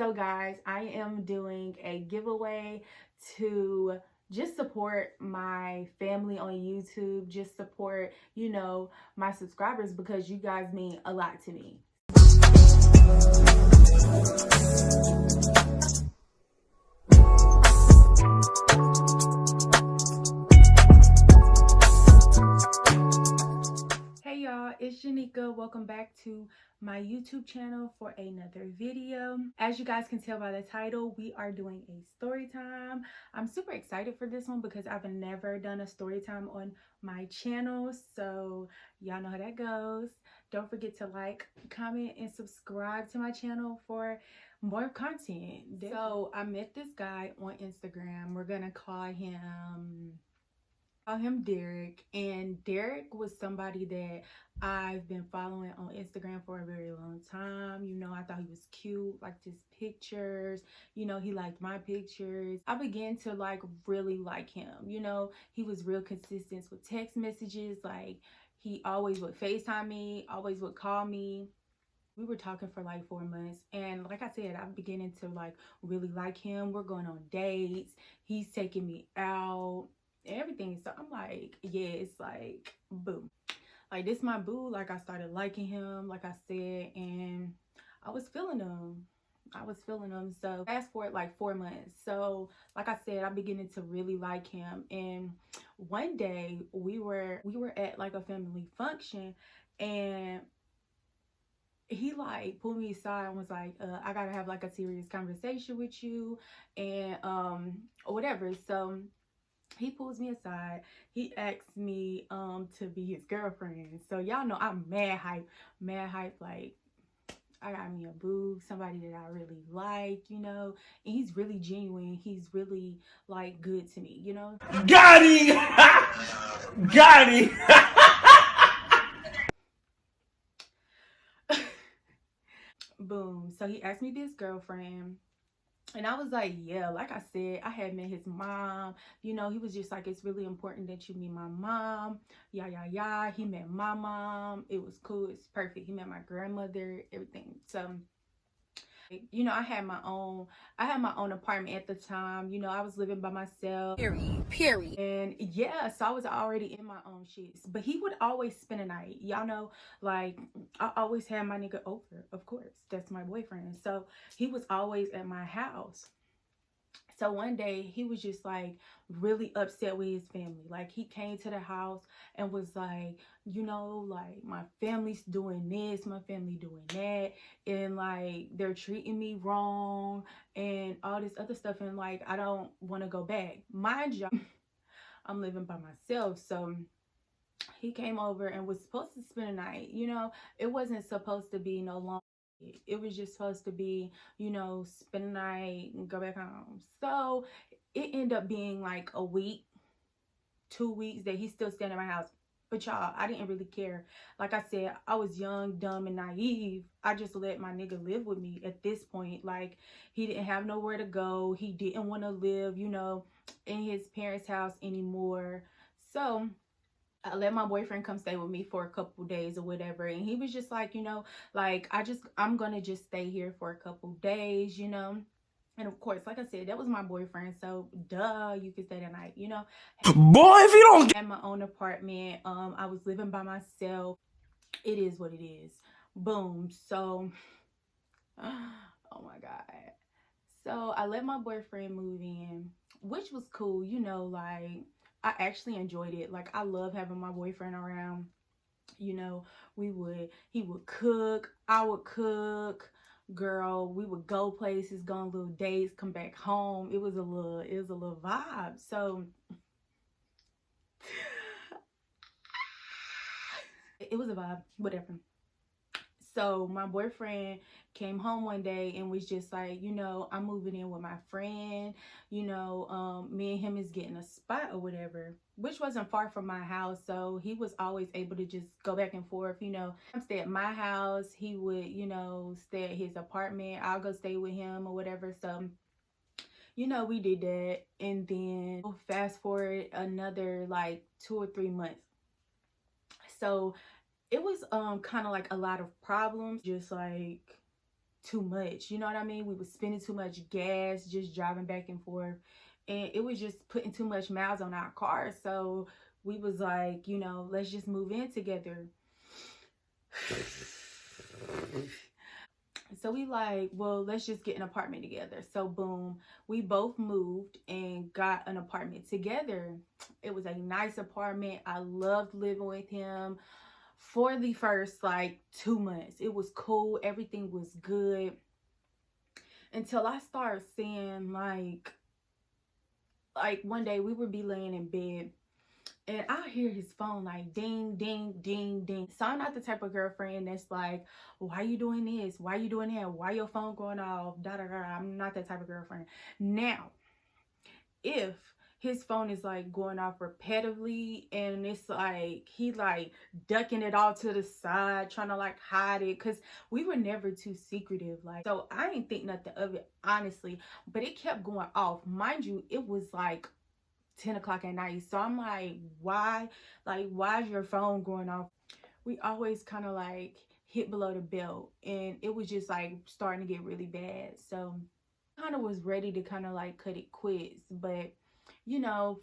So guys, I am doing a giveaway to just support my family on YouTube, just support, my subscribers because you guys mean a lot to me. Hey y'all, it's Janika. Welcome back to my YouTube channel for another video. As you guys can tell by the title, we are doing a story time. I'm super excited for this one because I've never done a story time on my channel, so y'all know how that goes. Don't forget to like, comment, and subscribe to my channel for more content. So I met this guy on Instagram. We're gonna call him Derek, and Derek was somebody that I've been following on Instagram for a very long time. I thought he was cute, liked his pictures, he liked my pictures. I began to really like him. He was real consistent with text messages. Like, he always would FaceTime me, always would call me. We were talking for like 4 months, and like I said, I'm beginning to really like him. We're going on dates, he's taking me out, everything. So I'm like, yeah, it's like boom, like this my boo. Like, I started liking him, like I said, and I was feeling him. So fast forward like 4 months. So like I said, I'm beginning to really like him. And one day we were at like a family function, and he pulled me aside and was like, I gotta have like a serious conversation with you, and whatever. So he pulls me aside. He asks me to be his girlfriend. So y'all know I'm mad hype. Like, I got me a boo, somebody that I really like, and he's really genuine. He's really like good to me. Got him! Got him! Boom. So he asked me to be his girlfriend. And I was like, yeah, like I said, I had met his mom. He was just like, it's really important that you meet my mom. Yeah. He met my mom. It was cool. It's perfect. He met my grandmother, everything. So, I had my own apartment at the time. I was living by myself. Period. And yeah, so I was already in my own shit. But he would always spend a night. Y'all know, like, I always had my nigga over, of course. That's my boyfriend. So he was always at my house. So one day he was just like really upset with his family. Like, he came to the house and was like, like, my family's doing this, my family doing that, and like they're treating me wrong and all this other stuff, and like I don't want to go back. Mind you, I'm living by myself. So he came over and was supposed to spend a night. It wasn't supposed to be no long. It was just supposed to be, spend a night and go back home. So it ended up being like a week, 2 weeks that he's still staying at my house. But y'all, I didn't really care. Like I said, I was young, dumb, and naive. I just let my nigga live with me at this point. Like, he didn't have nowhere to go. He didn't want to live, in his parents' house anymore. So I let my boyfriend come stay with me for a couple days or whatever, and he was just like, like, I'm gonna just stay here for a couple days, and of course, like I said, that was my boyfriend, so duh, you could stay that night. Boy, if you don't At my own apartment, I was living by myself. It is what it is. Boom. So oh my god. So I let my boyfriend move in, which was cool. Like, I actually enjoyed it. Like, I love having my boyfriend around. He would cook, I would cook. Girl, we would go places, go on little dates, come back home. It was a little vibe. So it was a vibe, whatever. So my boyfriend came home one day and was just like, I'm moving in with my friend. Me and him is getting a spot or whatever, which wasn't far from my house. So he was always able to just go back and forth. I'm stay at my house. He would, stay at his apartment. I'll go stay with him or whatever. So, we did that. And then fast forward another like 2 or 3 months. So it was kind of like a lot of problems, just like too much. You know what I mean? We was spending too much gas just driving back and forth. And it was just putting too much miles on our car. So we was like, you know, let's just move in together. So we like, well, let's just get an apartment together. So boom, we both moved and got an apartment together. It was a nice apartment. I loved living with him for the first like 2 months. It was cool. Everything was good until I started seeing like one day we would be laying in bed and I hear his phone like ding, ding, ding, ding. So I'm not the type of girlfriend that's like, why you doing this? Why you doing that? Why your phone going off? Da da da. I'm not that type of girlfriend. Now, if his phone is like going off repetitively and it's like he like ducking it all to the side trying to like hide it, because we were never too secretive, like, so I didn't think nothing of it honestly, but it kept going off. Mind you, it was like 10 o'clock at night. So I'm like, why is your phone going off? We always kind of like hit below the belt and it was just like starting to get really bad. So kind of was ready to kind of like cut it quits, but you know,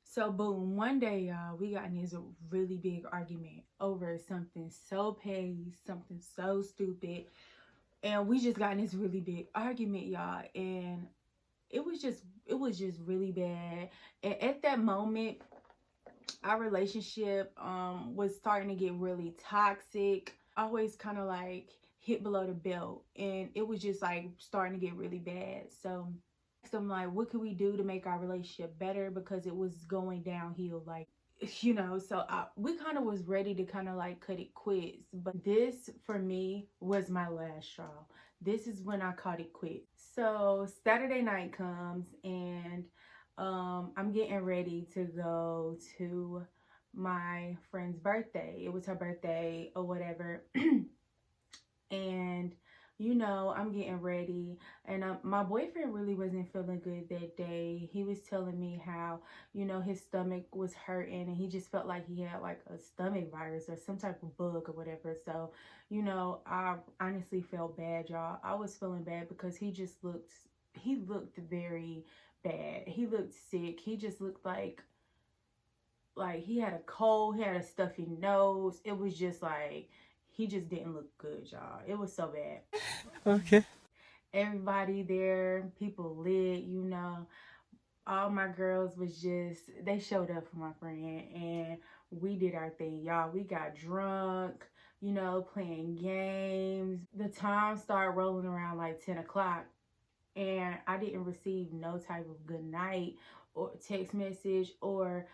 so boom, one day, y'all, we got in this really big argument over something so petty, something so stupid. And we just got in this really big argument, y'all. And it was just really bad. And at that moment, our relationship was starting to get really toxic. Always kind of like hit below the belt and it was just like starting to get really bad. So I'm like, what could we do to make our relationship better, because it was going downhill, like, you know. So we kind of was ready to kind of like cut it quits, but this for me was my last straw. This is when I caught it quit. So Saturday night comes and I'm getting ready to go to my friend's birthday. It was her birthday or whatever. And you know, I'm getting ready and my boyfriend really wasn't feeling good that day. He was telling me how, you know, his stomach was hurting and he just felt like he had like a stomach virus or some type of bug or whatever. So, you know, I honestly felt bad, y'all. I was feeling bad because he looked very bad. He looked sick. He just looked like he had a cold, he had a stuffy nose. It was just like he just didn't look good, y'all. It was so bad. Okay. Everybody there, people lit, you know. All my girls was just, they showed up for my friend and we did our thing, y'all. We got drunk, you know, playing games. The time started rolling around like 10 o'clock and I didn't receive no type of good night or text message or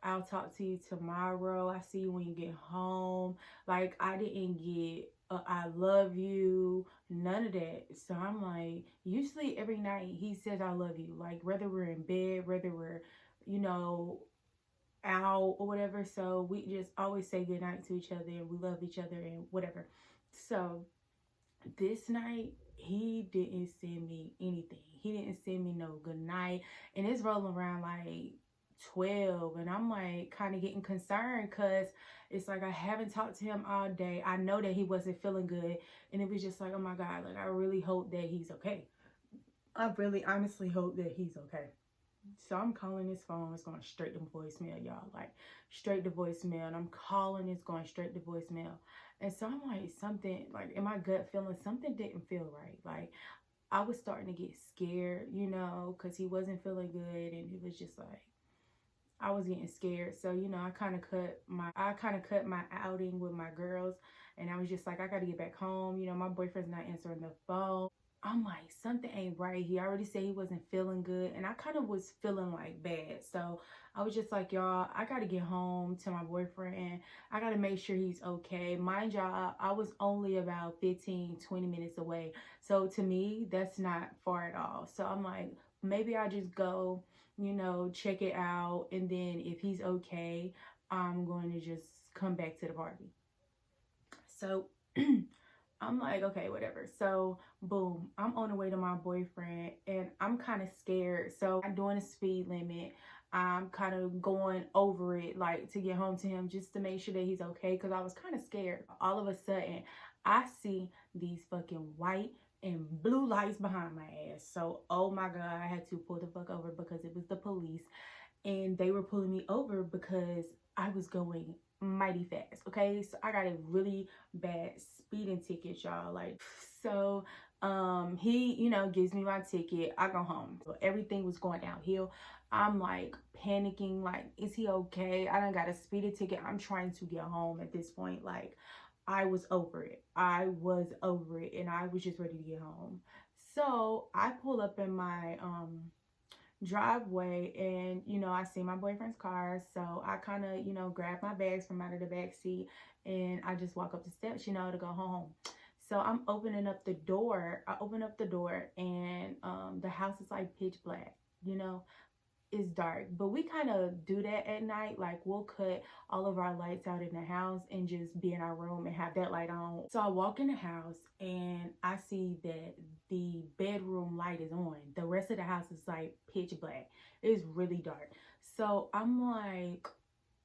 I'll talk to you tomorrow. I see you when you get home. Like, I didn't get I love you, none of that. So I'm like, usually every night he says I love you. Like, whether we're in bed, whether we're, you know, out or whatever. So we just always say good night to each other and we love each other and whatever. So this night he didn't send me anything. He didn't send me no good night, and it's rolling around like 12 and I'm like kind of getting concerned because it's like I haven't talked to him all day. I know that he wasn't feeling good and it was just like, oh my god, like I really hope that he's okay. I really honestly hope that he's okay. So I'm calling his phone. It's going straight to voicemail, y'all. Like, straight to voicemail. And I'm calling, it's going straight to voicemail. And so I'm like, something, like, in my gut feeling, something didn't feel right. Like, I was starting to get scared, you know, because he wasn't feeling good. And it was just like, I was getting scared. So, you know, I kind of cut my outing with my girls. And I was just like, I got to get back home. You know, my boyfriend's not answering the phone. I'm like, something ain't right. He already said he wasn't feeling good. And I kind of was feeling like bad. So I was just like, y'all, I got to get home to my boyfriend. I got to make sure he's okay. Mind y'all, I was only about 15-20 minutes away. So to me, that's not far at all. So I'm like, maybe I'll just go, you know, check it out. And then if he's okay, I'm going to just come back to the party. So I'm like, okay, whatever. So, boom, I'm on the way to my boyfriend and I'm kind of scared. So, I'm doing a speed limit. I'm kind of going over it, like to get home to him just to make sure that he's okay because I was kind of scared. All of a sudden, I see these fucking white and blue lights behind my ass. So, oh my God, I had to pull the fuck over because it was the police. And they were pulling me over because I was going mighty fast. Okay, so I got a really bad speeding ticket, y'all. Like, so he, you know, gives me my ticket. I go home. So everything was going downhill. I'm like panicking, like, is he okay? I done got a speeding ticket. I'm trying to get home at this point. Like, I was over it. I was over it, and I was just ready to get home. So I pull up in my driveway, and you know, I see my boyfriend's car, so I kind of, you know, grab my bags from out of the back seat, and I just walk up the steps, you know, to go home. So I'm opening up the door. I open up the door, and the house is like pitch black, you know. It's dark, but we kind of do that at night. Like, we'll cut all of our lights out in the house and just be in our room and have that light on. So I walk in the house and I see that the bedroom light is on. The rest of the house is like pitch black. It's really dark. So I'm like,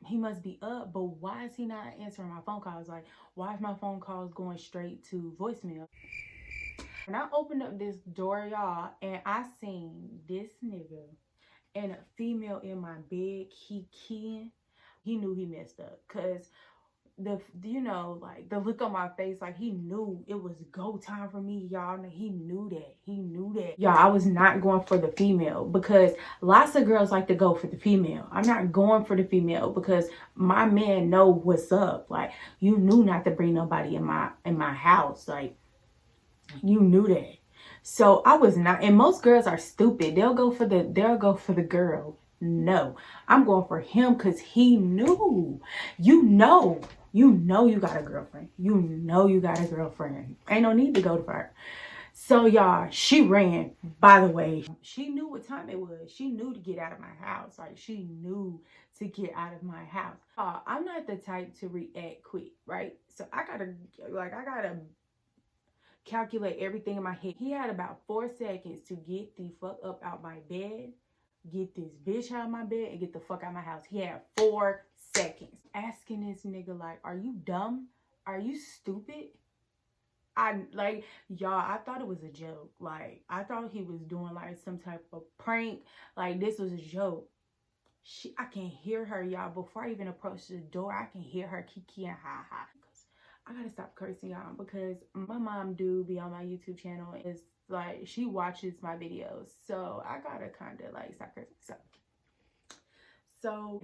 he must be up, but why is he not answering my phone calls? Like, why is my phone calls going straight to voicemail? And I opened up this door, y'all, and I seen this nigga and a female in my bed. He knew he messed up, because the, you know, like the look on my face, like he knew it was go time for me, y'all. He knew that. Y'all, I was not going for the female, because lots of girls like to go for the female. I'm not going for the female because my man know what's up. Like, you knew not to bring nobody in my house. Like, you knew that. So I was not, and most girls are stupid. They'll go for the girl. No, I'm going for him because he knew. You know you got a girlfriend. You know you got a girlfriend. Ain't no need to go for her. So y'all, she ran, by the way. She knew what time it was. She knew to get out of my house. Like, she knew to get out of my house. I'm not the type to react quick, right? So I gotta calculate everything in my head. He had about 4 seconds to get the fuck up out my bed, get this bitch out of my bed, and get the fuck out of my house. He had 4 seconds. Asking this nigga, like, are you dumb? Are you stupid? Y'all, I thought it was a joke. Like, I thought he was doing like some type of prank. Like, this was a joke. I can hear her, y'all. Before I even approach the door, I can hear her kiki and ha ha. I gotta stop cursing, y'all, because my mom do be on my YouTube channel. It's like, she watches my videos, so I gotta kind of like stop cursing. So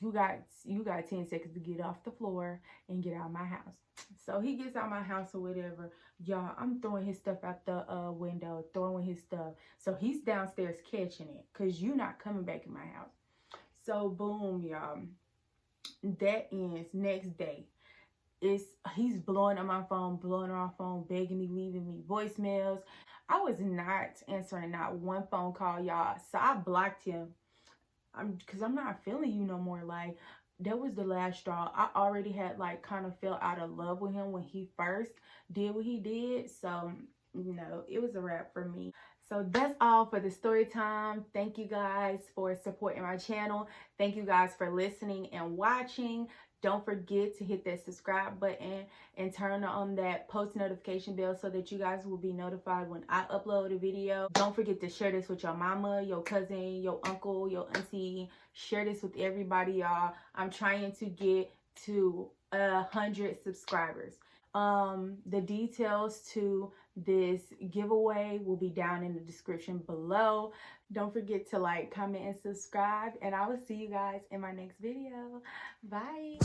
you got 10 seconds to get off the floor and get out of my house. So he gets out of my house or whatever. Y'all, I'm throwing his stuff out the window, throwing his stuff. So he's downstairs catching it, because you not coming back in my house. So boom, y'all, that ends. Next day, he's blowing on my phone, begging me, leaving me voicemails. I was not answering not one phone call, y'all. So I blocked him. Because I'm not feeling you no more. Like, that was the last straw. I already had like kind of fell out of love with him when he first did what he did. So, you know, it was a wrap for me. So that's all for the story time. Thank you guys for supporting my channel. Thank you guys for listening and watching. Don't forget to hit that subscribe button and turn on that post notification bell so that you guys will be notified when I upload a video. Don't forget to share this with your mama, your cousin, your uncle, your auntie. Share this with everybody, y'all. I'm trying to get to 100 subscribers. The details to this giveaway will be down in the description below. Don't forget to like, comment, and subscribe, and I will see you guys in my next video. Bye.